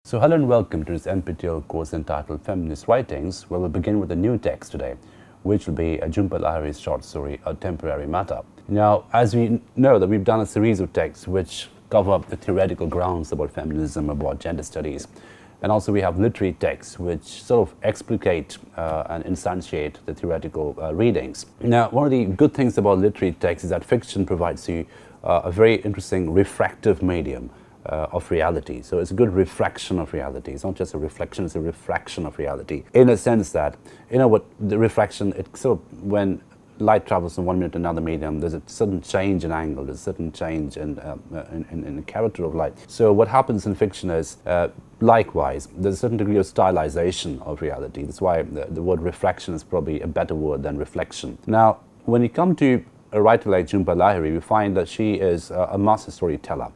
So hello and welcome to this NPTEL course entitled Feminist Writings, where we'll begin with a new text today, which will be Jhumpa Lahiri's short story, A Temporary Matter. Now, as we know that we've done a series of texts which cover up the theoretical grounds about feminism, about gender studies, and also we have literary texts which sort of explicate and instantiate the theoretical readings. Now, one of the good things about literary texts is that fiction provides you a very interesting refractive medium of reality. So it's a good refraction of reality. It's not just a reflection, it's a refraction of reality. In a sense that, what the refraction, it sort of, when light travels from one medium to another medium, there's a certain change in angle, there's a certain change in the character of light. So what happens in fiction is, likewise, there's a certain degree of stylization of reality. That's why the word refraction is probably a better word than reflection. Now, when you come to a writer like Jhumpa Lahiri, we find that she is a master storyteller.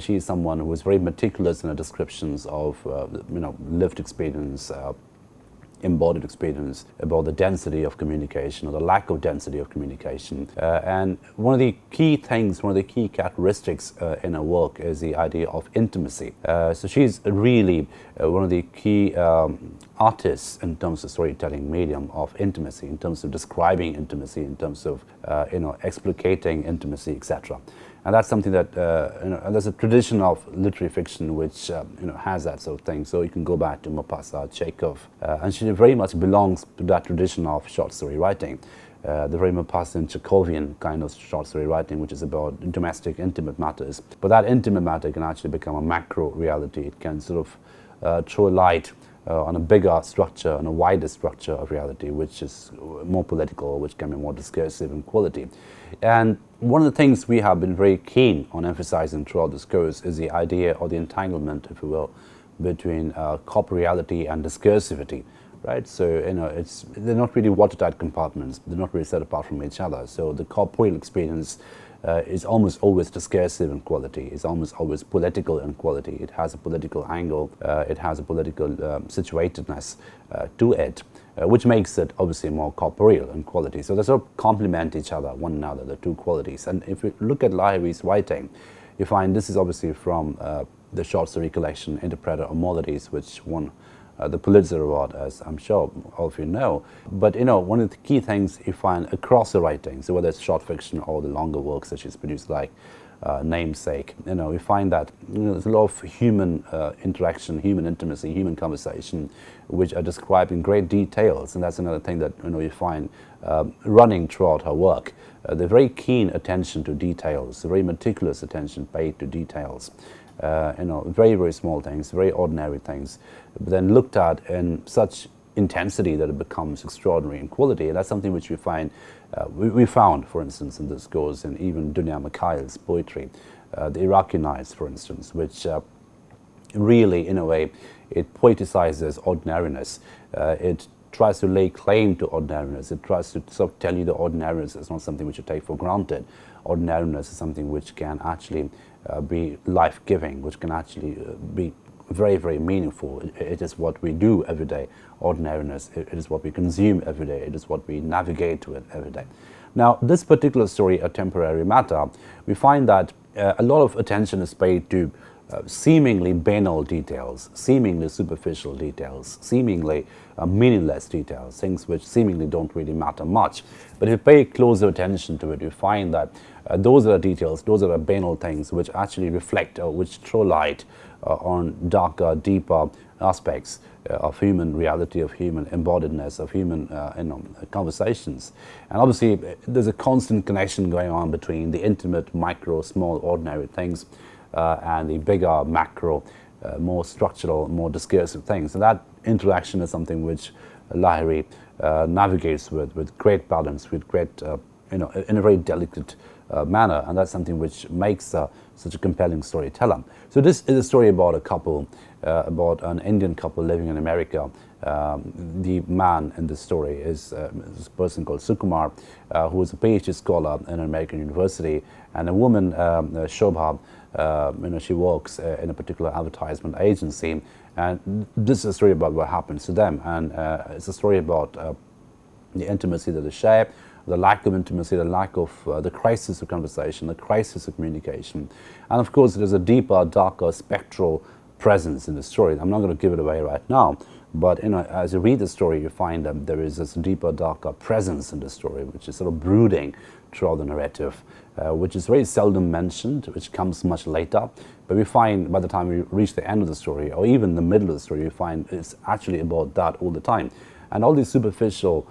She is someone who is very meticulous in her descriptions of lived experience, embodied experience, about the density of communication or the lack of density of communication. And one of the key things, one of the key characteristics in her work is the idea of intimacy. So she's really one of the key artists in terms of storytelling medium of intimacy, in terms of describing intimacy, in terms of explicating intimacy, etc. And that's something that, and there's a tradition of literary fiction which, has that sort of thing. So you can go back to Maupassant, Chekhov, and she very much belongs to that tradition of short story writing. The very Maupassant, Chekhovian kind of short story writing, which is about domestic, intimate matters. But that intimate matter can actually become a macro reality. It can sort of throw light on a bigger structure, on a wider structure of reality, which is more political, which can be more discursive in quality. And one of the things we have been very keen on emphasizing throughout this course is the idea of the entanglement, if you will, between corporeality and discursivity, right? So, they're not really watertight compartments. They're not really set apart from each other. So the corporeal experience is almost always discursive in quality. It's almost always political in quality. It has a political angle. It has a political situatedness to it, which makes it obviously more corporeal in quality. So they sort of complement each other, one another, the two qualities. And if you look at Lahiri's writing, you find this is obviously from the short story collection Interpreter of Maladies, which won the Pulitzer Award, as I'm sure all of you know. But one of the key things you find across the writing, so whether it's short fiction or the longer works that she's produced, like Namesake, we find that there's a lot of human interaction, human intimacy, human conversation, which are described in great details. And that's another thing that you find running throughout her work. The very keen attention to details, the very meticulous attention paid to details. Very, very small things, very ordinary things, but then looked at in such intensity that it becomes extraordinary in quality. And that's something which we find, we found, for instance, in this course, in even Dunya Mikhail's poetry, the Iraqi Nights, for instance, which really, in a way, it poeticizes ordinariness. It tries to lay claim to ordinariness. It tries to sort of tell you that ordinariness is not something which you take for granted. Ordinariness is something which can actually be life-giving, which can actually be very, very meaningful. It is what we do every day, ordinariness. It is what we consume every day. It is what we navigate with every day. Now, this particular story, A Temporary Matter, we find that a lot of attention is paid to seemingly banal details, seemingly superficial details, seemingly meaningless details, things which seemingly don't really matter much. But if you pay closer attention to it, you find that those are details, those are banal things which actually reflect or which throw light on darker, deeper aspects of human reality, of human embodiedness, of human conversations. And obviously, there's a constant connection going on between the intimate, micro, small, ordinary things and the bigger, macro, more structural, more discursive things. And that interaction is something which Lahiri navigates with great balance, with great, in a very delicate manner. And that's something which makes such a compelling storyteller. So this is a story about a couple, about an Indian couple living in America. The man in this story is this person called Sukumar, who is a PhD scholar in an American university, and a woman, Shobha, she works in a particular advertisement agency, and this is a story about what happens to them, and it's a story about the intimacy that they share, the lack of intimacy, the lack of the crisis of conversation, the crisis of communication. And of course, there's a deeper, darker, spectral presence in the story. I'm not going to give it away right now, but as you read the story, you find that there is this deeper, darker presence in the story, which is sort of brooding throughout the narrative, which is very seldom mentioned, which comes much later. But we find by the time we reach the end of the story, or even the middle of the story, you find it's actually about that all the time. And all these superficial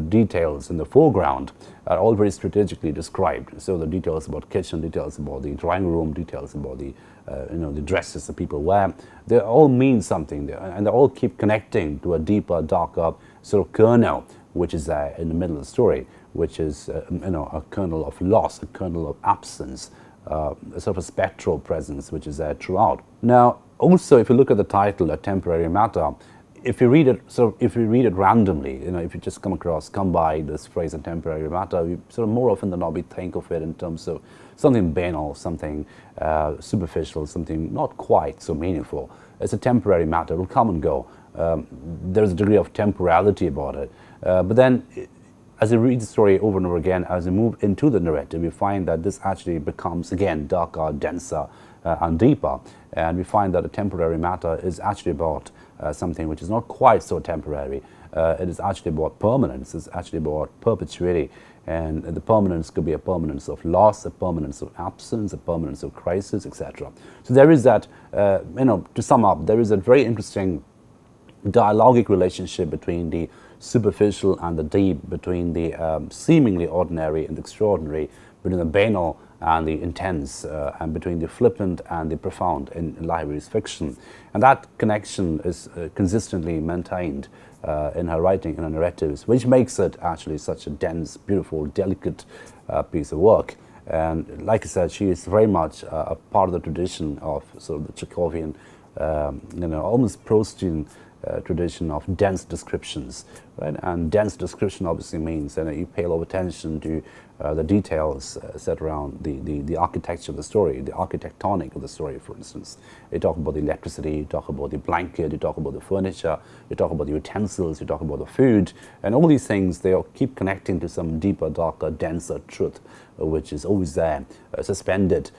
details in the foreground are all very strategically described. So the details about kitchen, details about the drawing room, details about the the dresses that people wear, they all mean something, and they all keep connecting to a deeper, darker sort of kernel, which is there in the middle of the story, which is a kernel of loss, a kernel of absence, a sort of a spectral presence which is there throughout. Now, also, if you look at the title, A Temporary Matter, if you read it randomly, if you just come by this phrase, a temporary matter, you sort of more often than not we think of it in terms of something banal, something superficial, something not quite so meaningful. It's a temporary matter, it will come and go. There's a degree of temporality about it. But then, as you read the story over and over again, as you move into the narrative, you find that this actually becomes, again, darker, denser, and deeper. And we find that a temporary matter is actually about something which is not quite so temporary. It is actually about permanence. It's actually about perpetuity. And the permanence could be a permanence of loss, a permanence of absence, a permanence of crisis, etc. So there is that, to sum up, there is a very interesting dialogic relationship between the superficial and the deep, between the seemingly ordinary and the extraordinary, between the banal and the intense, and between the flippant and the profound in Lahiri's fiction. And that connection is consistently maintained in her writing, in her narratives, which makes it actually such a dense, beautiful, delicate piece of work. And like I said, she is very much a part of the tradition of sort of the Chekhovian, almost Proustian tradition of dense descriptions, right? And dense description obviously means that you pay a lot of attention to the details set around the architecture of the story, the architectonic of the story, for instance. You talk about the electricity, you talk about the blanket, you talk about the furniture, you talk about the utensils, you talk about the food, and all these things, they all keep connecting to some deeper, darker, denser truth, which is always there, suspended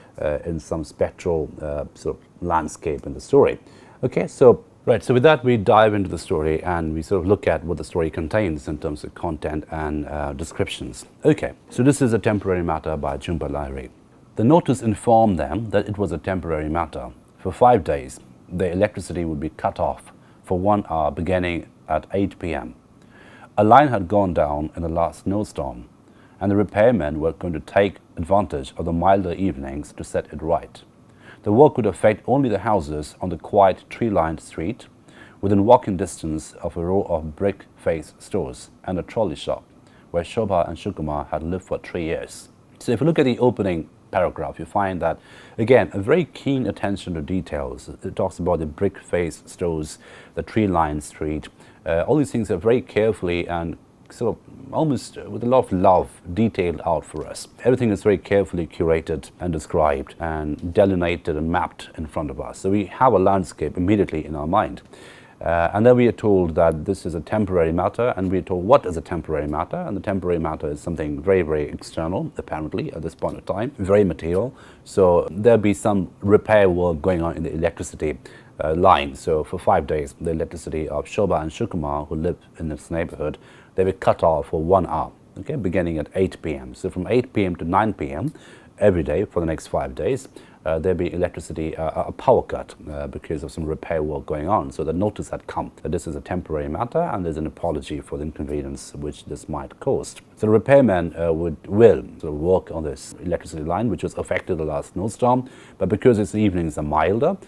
in some spectral sort of landscape in the story. Okay, so right, so with that we dive into the story and we sort of look at what the story contains in terms of content and descriptions. Okay, so this is A Temporary Matter by Jhumpa Lahiri. The notice informed them that it was a temporary matter. For 5 days, the electricity would be cut off for 1 hour beginning at 8 p.m. A line had gone down in the last snowstorm, and the repairmen were going to take advantage of the milder evenings to set it right. The work would affect only the houses on the quiet tree-lined street, within walking distance of a row of brick-faced stores and a trolley shop, where Shobha and Shukumar had lived for 3 years. So if you look at the opening paragraph, you find that, again, a very keen attention to details. It talks about the brick-faced stores, the tree-lined street. All these things are very carefully and sort of almost with a lot of love detailed out for us. Everything is very carefully curated and described and delineated and mapped in front of us. So we have a landscape immediately in our mind. And then we are told that this is a temporary matter, and we are told what is a temporary matter, and the temporary matter is something very, very external, apparently, at this point of time, very material. So there'll be some repair work going on in the electricity line. So for 5 days, the electricity of Shobha and Shukumar, who live in this neighborhood, they were cut off for 1 hour, okay, beginning at 8 p.m. So from 8 p.m. to 9 p.m. every day for the next 5 days, there'll be electricity, a power cut because of some repair work going on. So the notice had come that this is a temporary matter and there's an apology for the inconvenience which this might cause. So the repairmen will sort of work on this electricity line, which was affected the last snowstorm, but because its evenings are milder,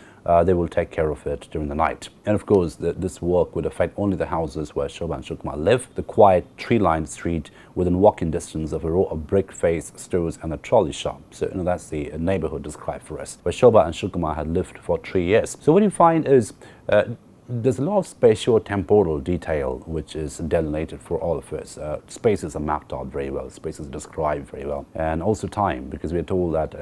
they will take care of it during the night. And of course, this work would affect only the houses where Shobha and Shukumar live, the quiet tree-lined street within walking distance of a row of brick-faced stores and a trolley shop. So that's the neighborhood described for us, where Shobha and Shukumar had lived for 3 years. So what you find is there's a lot of spatio-temporal detail which is delineated for all of us. Spaces are mapped out very well, spaces are described very well, and also time, because we are told that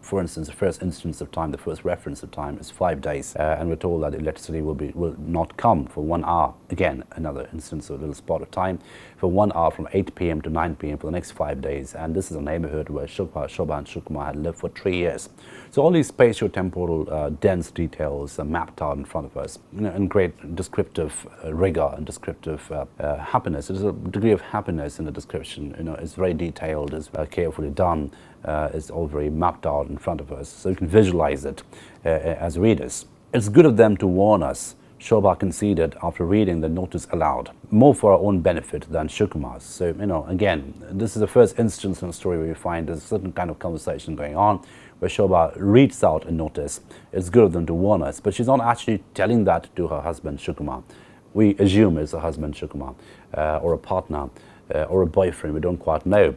For instance, the first instance of time, the first reference of time is 5 days, and we're told that electricity will not come for 1 hour. Again, another instance of a little spot of time, for 1 hour from 8 p.m. to 9 p.m. for the next 5 days. And this is a neighborhood where Shobha and Shukumar had lived for 3 years. So all these spatio-temporal dense details are mapped out in front of us, in great descriptive rigor and descriptive happiness. There's a degree of happiness in the description. It's very detailed, it's carefully done, it's all very mapped out in front of us, so you can visualize it as readers. It's good of them to warn us, Shobha conceded after reading the notice aloud, more for our own benefit than Shukumar's. So, again, this is the first instance in the story where we find there's a certain kind of conversation going on where Shobha reads out a notice. It's good of them to warn us, but she's not actually telling that to her husband Shukumar. We assume it's a husband Shukumar, or a partner, or a boyfriend. We don't quite know.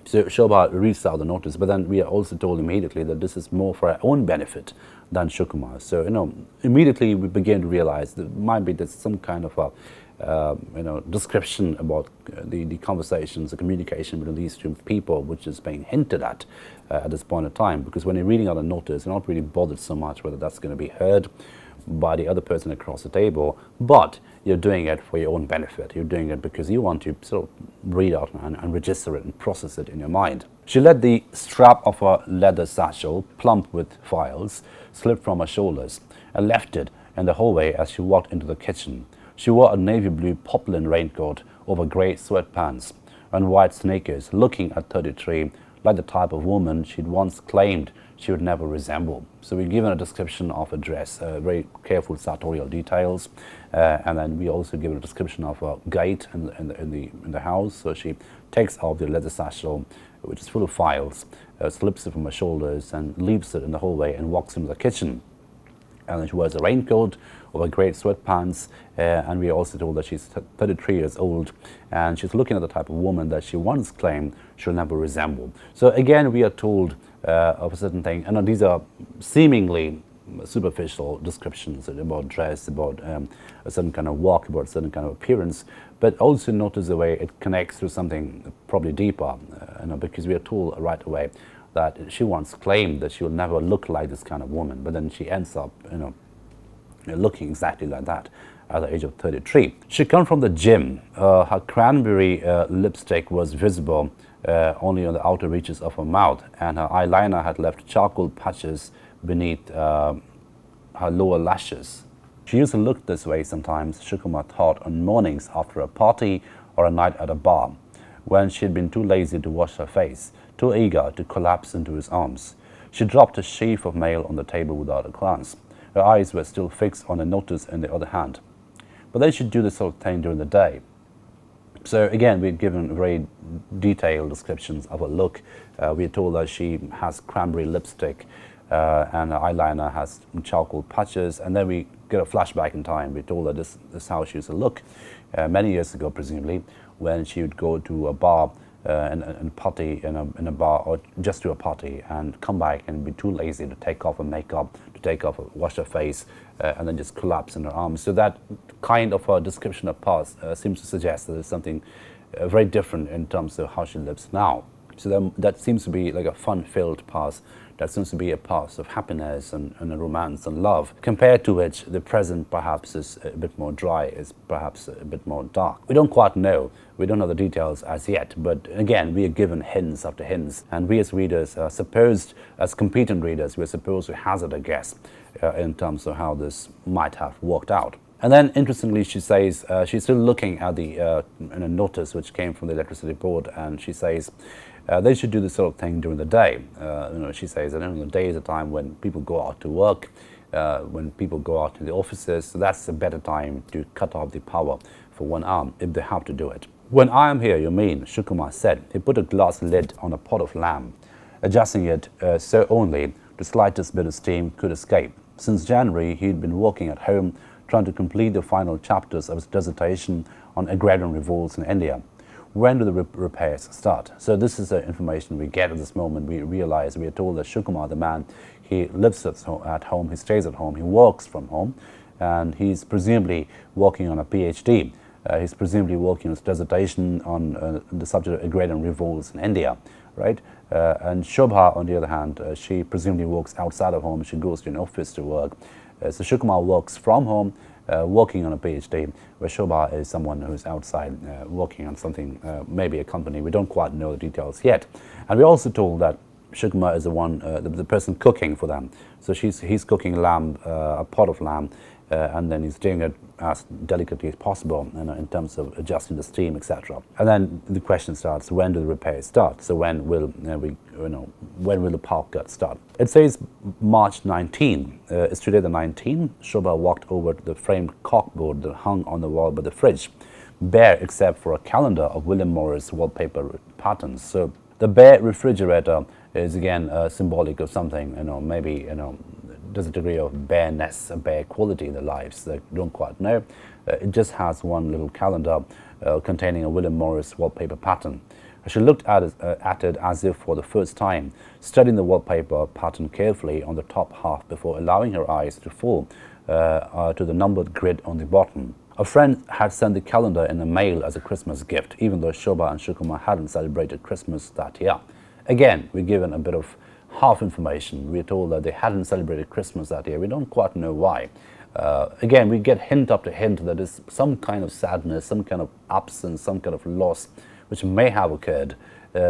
So Shobha reads out the notice, but then we are also told immediately that this is more for our own benefit than Shukumar. So immediately we begin to realize that might be there's some kind of a description about the conversations, the communication between these two people, which is being hinted at this point in time. Because when you're reading out a notice, you're not really bothered so much whether that's going to be heard by the other person across the table, but you're doing it for your own benefit. You're doing it because you want to sort of read out and register it and process it in your mind. She let the strap of her leather satchel, plump with files, slip from her shoulders and left it in the hallway as she walked into the kitchen. She wore a navy blue poplin raincoat over grey sweatpants and white sneakers, looking at 33 like the type of woman she'd once claimed she would never resemble. So we're given a description of her dress, very careful sartorial details, and then we also give a description of her gait in the house. So she takes off the leather satchel, which is full of files, slips it from her shoulders and leaves it in the hallway and walks into the kitchen. And then she wears a raincoat over great sweatpants, and we are also told that she's 33 years old, and she's looking at the type of woman that she once claimed she'll never resemble. So again, we are told of a certain thing, and these are seemingly superficial descriptions about dress, about a certain kind of walk, about a certain kind of appearance, but also notice the way it connects to something probably deeper, because we are told right away that she once claimed that she will never look like this kind of woman, but then she ends up, looking exactly like that at the age of 33. She come from the gym. Her cranberry lipstick was visible only on the outer reaches of her mouth, and her eyeliner had left charcoal patches beneath her lower lashes. She used to look this way sometimes, Shukumar thought, on mornings after a party or a night at a bar, when she had been too lazy to wash her face, too eager to collapse into his arms. She dropped a sheaf of mail on the table without a glance. Her eyes were still fixed on a notice in the other hand. But then she'd do this sort of thing during the day. So again, we're given very detailed descriptions of her look. We're told that she has cranberry lipstick and her eyeliner has charcoal patches, and then we get a flashback in time. We're told that this is how she used to look many years ago, presumably, when she would go to a bar and party in a bar, or just to a party, and come back and be too lazy to take off her makeup, wash her face, and then just collapse in her arms. So that kind of a description of past seems to suggest that there's something very different in terms of how she lives now. So that seems to be like a fun-filled past. That seems to be a past of happiness and romance and love, compared to which the present perhaps is a bit more dry, is perhaps a bit more dark. We don't quite know. We don't know the details as yet, but again, we are given hints after hints, and we as readers are supposed, as competent readers, we're supposed to hazard a guess in terms of how this might have worked out. And then, interestingly, she says she's still looking at the notice which came from the electricity board, and she says they should do this sort of thing during the day. She says that the day is a time when people go out to work, when people go out to the offices, so that's a better time to cut off the power for 1 hour if they have to do it. When I am here, you mean, Shukumar said. He put a glass lid on a pot of lamb, adjusting it so only the slightest bit of steam could escape. Since January, he'd been working at home, trying to complete the final chapters of his dissertation on agrarian revolts in India. When do the repairs start? So this is the information we get at this moment. We realize, we are told that Shukumar, the man, he lives at home, he stays at home, he works from home, and he's presumably working on a PhD. He's presumably working on his dissertation on the subject of agrarian revolts in India, right? And Shobha, on the other hand, she presumably works outside of home. She goes to an office to work. So Sukumar works from home, working on a PhD, where Shobha is someone who's outside working on something, maybe a company. We don't quite know the details yet. And we're also told that Sukumar is the person cooking for them. So he's cooking lamb, a pot of lamb, and then he's doing it as delicately as possible, in terms of adjusting the steam, etc. And then the question starts: when do the repairs start? So when will when will the power cut start? It says March 19. It's today the 19th. Shobha walked over to the framed corkboard that hung on the wall by the fridge, bare except for a calendar of William Morris wallpaper patterns. So the bare refrigerator is again symbolic of something, maybe, there's a degree of bareness, a bare quality in their lives that you don't quite know. It just has one little calendar containing a William Morris wallpaper pattern. She looked at it as if for the first time, studying the wallpaper pattern carefully on the top half before allowing her eyes to fall to the numbered grid on the bottom. A friend had sent the calendar in the mail as a Christmas gift, even though Shobha and Sukumar hadn't celebrated Christmas that year. Again, we're given a bit of half information. We're told that they hadn't celebrated Christmas that year. We don't quite know why. Again, we get hint after hint that there's some kind of sadness, some kind of absence, some kind of loss which may have occurred,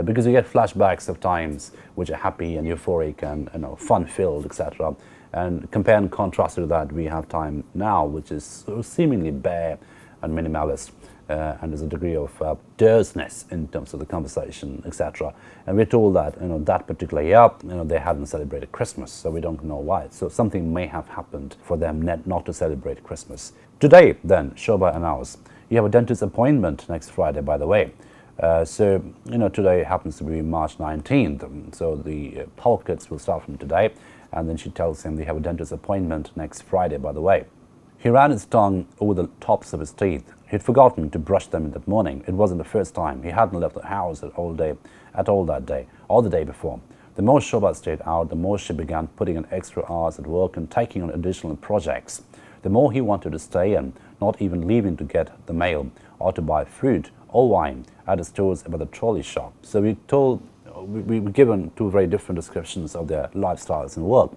because we get flashbacks of times which are happy and euphoric and fun-filled, etc. And compare and contrast to that, we have time now which is sort of seemingly bare and minimalist. And there's a degree of terseness in terms of the conversation, etc. And we're told that that particular year, they hadn't celebrated Christmas, so we don't know why. So something may have happened for them not to celebrate Christmas. Today, then, Shobha announced, you have a dentist appointment next Friday, by the way. So today happens to be March 19th, so the power cuts will start from today. And then she tells him they have a dentist appointment next Friday, by the way. He ran his tongue over the tops of his teeth. He'd forgotten to brush them that morning. It wasn't the first time. He hadn't left the house at all that day, or the day before. The more Shobha stayed out, the more she began putting in extra hours at work and taking on additional projects. The more he wanted to stay in, not even leaving to get the mail or to buy fruit or wine at the stores by the trolley shop. So we were given two very different descriptions of their lifestyles and work.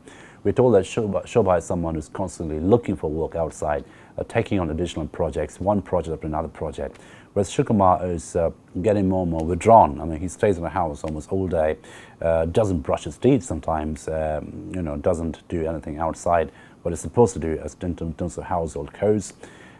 We're told that Shobha is someone who's constantly looking for work outside, taking on additional projects, one project after another project, whereas Sukumar is getting more and more withdrawn. I mean, he stays in the house almost all day, doesn't brush his teeth sometimes, doesn't do anything outside what he's supposed to do in terms of household chores,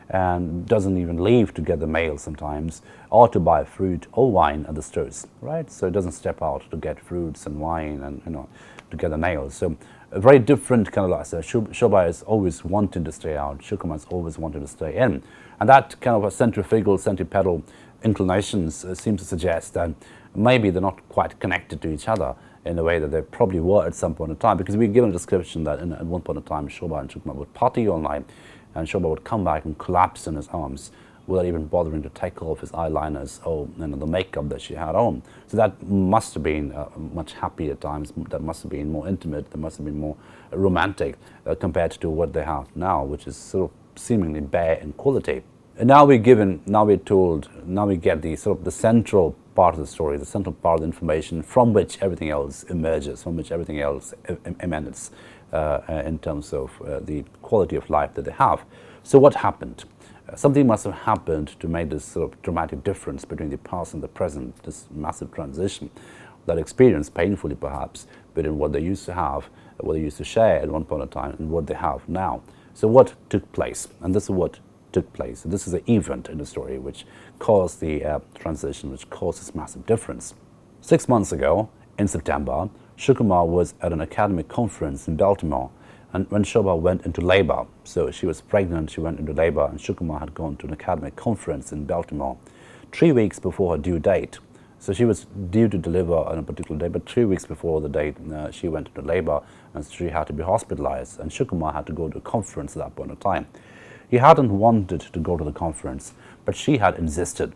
and doesn't even leave to get the mail sometimes, or to buy fruit or wine at the stores, right? So he doesn't step out to get fruits and wine and, to get the mail. So a very different kind of lifestyle. Shobha is always wanting to stay out. Sukumar is always wanting to stay in. And that kind of a centripetal inclinations seem to suggest that maybe they're not quite connected to each other in the way that they probably were at some point in time, because we're given a description that at one point in time Shobha and Sukumar would party all night, and Shobha would come back and collapse in his arms without even bothering to take off his eyeliners or the makeup that she had on. So that must have been much happier at times. That must have been more intimate. That must have been more romantic compared to what they have now, which is sort of seemingly bare in quality. And now we get the sort of the central part of the story, the central part of the information from which everything else emerges, from which everything else emanates in terms of the quality of life that they have. So what happened? Something must have happened to make this sort of dramatic difference between the past and the present, this massive transition, that experience, painfully perhaps, between what they used to have, what they used to share at one point in time, and what they have now. So what took place? And this is what took place. This is an event in the story which caused the transition, which caused this massive difference. 6 months ago, in September, Sukumar was at an academic conference in Baltimore, and when Shobha went into labor, so she was pregnant, she went into labor, and Sukumar had gone to an academic conference in Baltimore 3 weeks before her due date. So she was due to deliver on a particular day, but 3 weeks before the date, she went into labor, and she had to be hospitalized, and Sukumar had to go to a conference at that point in time. He hadn't wanted to go to the conference, but she had insisted.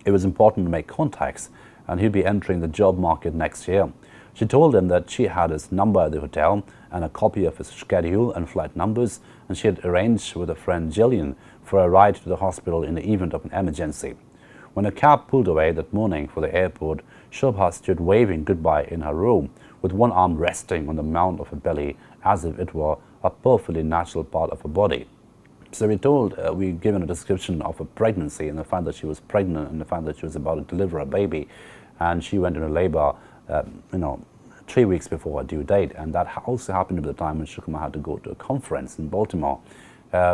It was important to make contacts, and he'd be entering the job market next year. She told him that she had his number at the hotel and a copy of his schedule and flight numbers, and she had arranged with her friend Jillian for a ride to the hospital in the event of an emergency. When a cab pulled away that morning for the airport, Shobha stood waving goodbye in her room, with one arm resting on the mound of her belly as if it were a perfectly natural part of her body. So we're given a description of a pregnancy and the fact that she was pregnant and the fact that she was about to deliver a baby, and she went into labor, 3 weeks before her due date, and that also happened at the time when Shukuma had to go to a conference in Baltimore.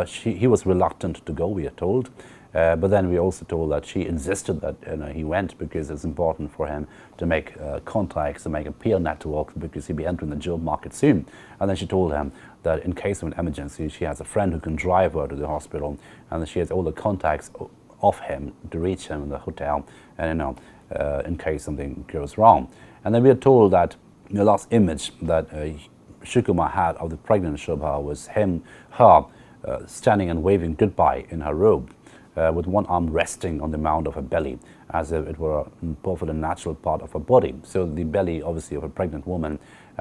He was reluctant to go, we are told, but then we also told that she insisted that he went because it's important for him to make contacts, to make a peer network, because he'll be entering the job market soon. And then she told him that in case of an emergency, she has a friend who can drive her to the hospital, and that she has all the contacts of him to reach him in the hotel, and in case something goes wrong. And then we are told that the last image that Shukuma had of the pregnant Shobha was her standing and waving goodbye in her robe, with one arm resting on the mound of her belly, as if it were a perfectly natural part of her body. So the belly, obviously, of a pregnant woman,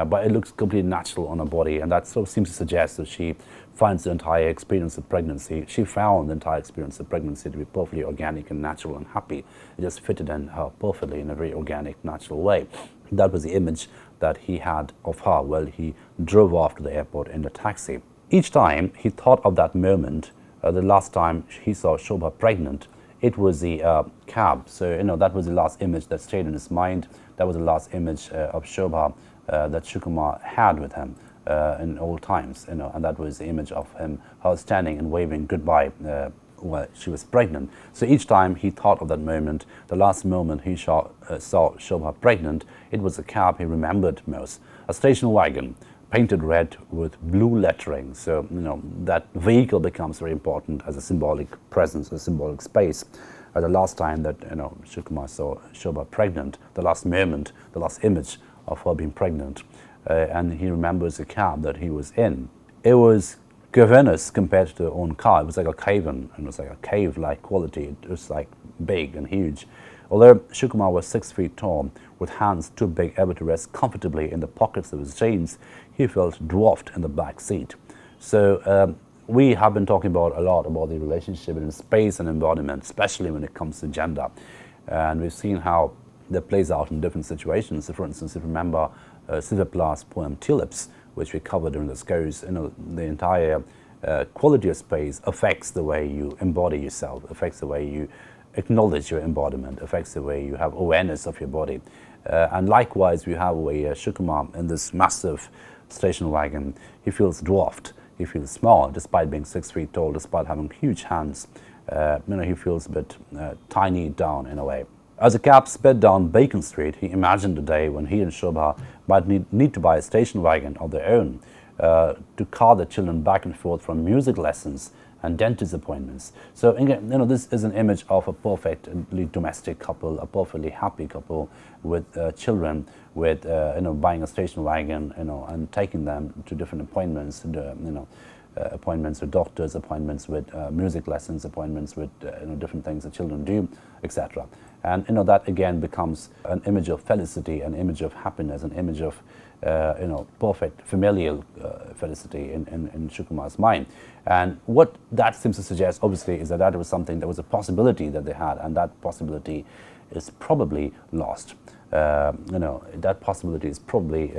but it looks completely natural on her body, and that sort of seems to suggest that she finds the entire experience of pregnancy. She found the entire experience of pregnancy to be perfectly organic and natural and happy. It just fitted in her perfectly in a very organic, natural way. That was the image that he had of her while he drove off to the airport in the taxi. Each time he thought of that moment, the last time he saw Shobha pregnant, it was the cab. So, that was the last image that stayed in his mind. That was the last image of Shobha that Shukuma had with him in old times, and that was the image of her standing and waving goodbye while she was pregnant. So each time he thought of that moment, the last moment he saw Shobha pregnant, it was a cab he remembered most, a station wagon, painted red with blue lettering. So, that vehicle becomes very important as a symbolic presence, a symbolic space. The last time that, Shukuma saw Shobha pregnant, the last moment, the last image of her being pregnant, and he remembers the cab that he was in. It was cavernous compared to their own car. It was like a cave-in, and it was like a cave-like quality. It was like big and huge. Although Shukuma was 6 feet tall, with hands too big ever to rest comfortably in the pockets of his jeans, he felt dwarfed in the back seat. So we have been talking a lot about the relationship between space and embodiment, especially when it comes to gender. And we've seen how that plays out in different situations. So for instance, if you remember Sylvia Plath's poem Tulips, which we covered during this course, the entire quality of space affects the way you embody yourself, affects the way you acknowledge your embodiment, affects the way you have awareness of your body. And likewise, we have Shukuma in this massive station wagon. He feels dwarfed, he feels small, despite being 6 feet tall, despite having huge hands. He feels a bit tiny down in a way. As the cab sped down Bacon Street, he imagined a day when he and Shobha might need to buy a station wagon of their own to car the children back and forth from music lessons and dentist appointments. So this is an image of a perfectly domestic couple, a perfectly happy couple with children, with buying a station wagon, and taking them to different appointments, appointments with doctors, appointments with music lessons, appointments with different things that children do, etc. And that again becomes an image of felicity, an image of happiness, an image of perfect familial felicity in Shukuma's mind. And what that seems to suggest, obviously, is that was something, that was a possibility that they had, and that possibility is probably lost. That possibility is probably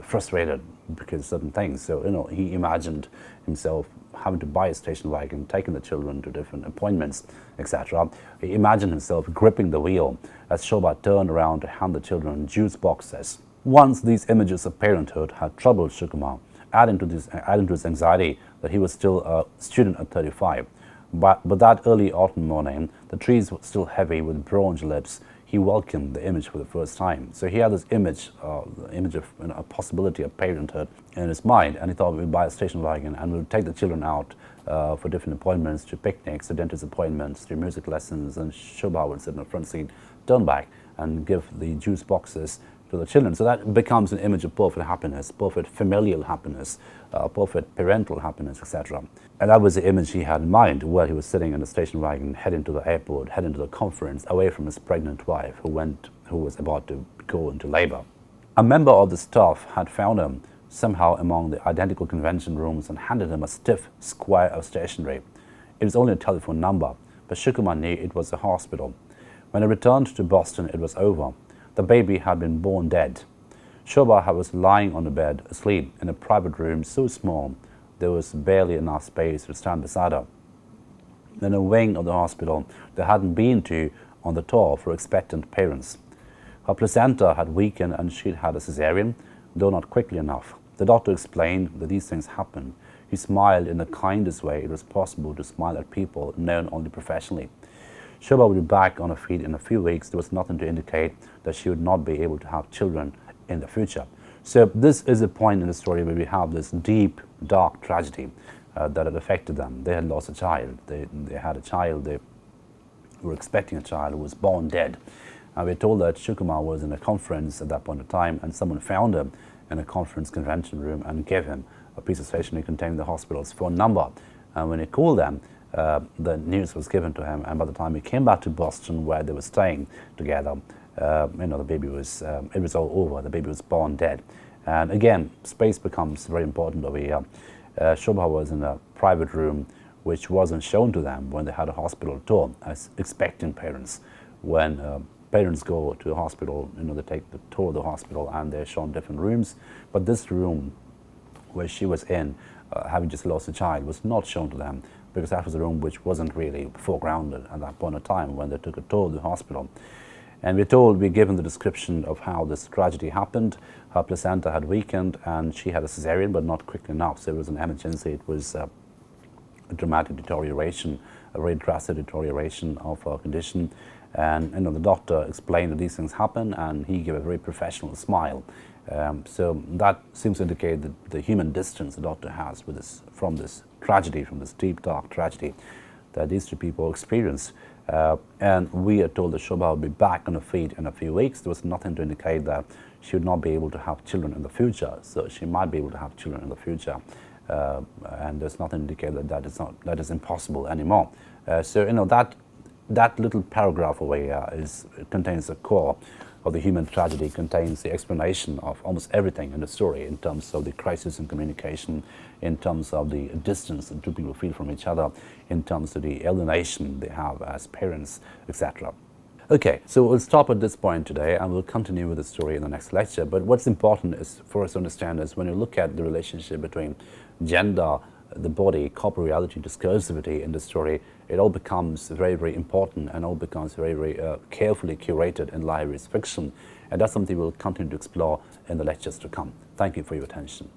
frustrated because of certain things. So he imagined himself having to buy a station wagon, taking the children to different appointments, etc. He imagined himself gripping the wheel as Shobha turned around to hand the children juice boxes. Once these images of parenthood had troubled Shukuma, adding to his anxiety that he was still a student at 35. But that early autumn morning, the trees were still heavy with bronze lips. He welcomed the image for the first time. So he had this image of a possibility of parenthood in his mind, and he thought we'd buy a station wagon and we'll take the children out for different appointments, to picnics, to dentist appointments, to music lessons, and Shobha would sit in the front seat, turn back, and give the juice boxes to the children. So that becomes an image of perfect happiness, perfect familial happiness, perfect parental happiness, etc. And that was the image he had in mind while he was sitting in the station wagon, heading to the airport, heading to the conference, away from his pregnant wife who was about to go into labor. A member of the staff had found him somehow among the identical convention rooms and handed him a stiff square of stationery. It was only a telephone number, but Shukumar knew it was a hospital. When he returned to Boston, it was over. The baby had been born dead. Shobha was lying on the bed, asleep, in a private room so small there was barely enough space to stand beside her. In a wing of the hospital they hadn't been to on the tour for expectant parents. Her placenta had weakened and she'd had a cesarean, though not quickly enough. The doctor explained that these things happen. He smiled in the kindest way it was possible to smile at people known only professionally. Shobha would be back on her feet in a few weeks. There was nothing to indicate that she would not be able to have children in the future. So this is a point in the story where we have this deep, dark tragedy that had affected them. They had lost a child. They had a child. They were expecting a child who was born dead. And we're told that Shukumar was in a conference at that point in time, and someone found him in a conference convention room and gave him a piece of stationery containing the hospital's phone number. And when he called them, the news was given to him, and by the time he came back to Boston, where they were staying together, the baby was, it was all over. The baby was born dead. And again, space becomes very important over here. Shobha was in a private room which wasn't shown to them when they had a hospital tour as expecting parents. When parents go to a hospital, they take the tour of the hospital and they're shown different rooms. But this room where she was in, having just lost a child, was not shown to them, because that was a room which wasn't really foregrounded at that point of time when they took a tour of the hospital. And we're given the description of how this tragedy happened. Her placenta had weakened and she had a cesarean, but not quickly enough. So it was an emergency. It was a dramatic deterioration, a very drastic deterioration of her condition. And the doctor explained that these things happen, and he gave a very professional smile. So that seems to indicate that the human distance the doctor has with this, from this tragedy, from this deep, dark tragedy that these two people experienced. And we are told that Shobha will be back on her feet in a few weeks. There was nothing to indicate that she would not be able to have children in the future. So she might be able to have children in the future. And there's nothing to indicate that that is impossible anymore. That little paragraph over here contains the core of the human tragedy, contains the explanation of almost everything in the story in terms of the crisis in communication, in terms of the distance that two people feel from each other, in terms of the alienation they have as parents, etc. Okay, so we'll stop at this point today and we'll continue with the story in the next lecture. But what's important is for us to understand is when you look at the relationship between gender, the body, corporeality, discursivity in the story, it all becomes very, very important and all becomes very, very carefully curated in Lahiri's fiction. And that's something we'll continue to explore in the lectures to come. Thank you for your attention.